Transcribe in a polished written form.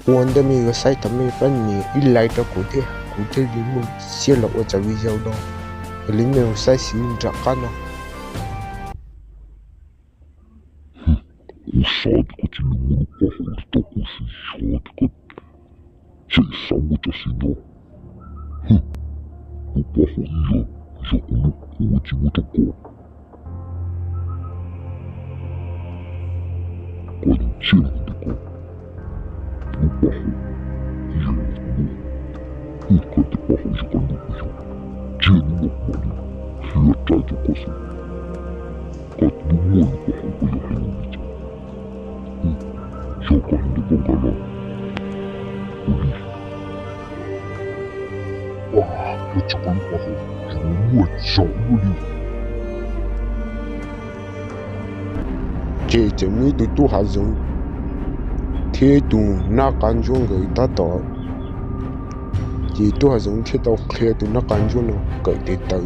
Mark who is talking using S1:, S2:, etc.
S1: Wanda mi ga sai tam mi pan mi il light ko te li mu sia lo wa cha vi jau do li me sai si tra kana
S2: Usado que tinha um carro de toco usado que tinha sangue de assinou. O carro ia já colocou de muita cor. Quarentena de cor. O carro ia no Nunca de carro de canudo. Tinha no mano. Ia atrás do coço. Quatro do molho carro ia realmente. Já o carro de bangalá. Eu te coloco a roupa,
S1: che mi tu razão thế tu na can chung người ta tỏ chỉ tu razão thế tao kia tu na can chung nó cởi thế tới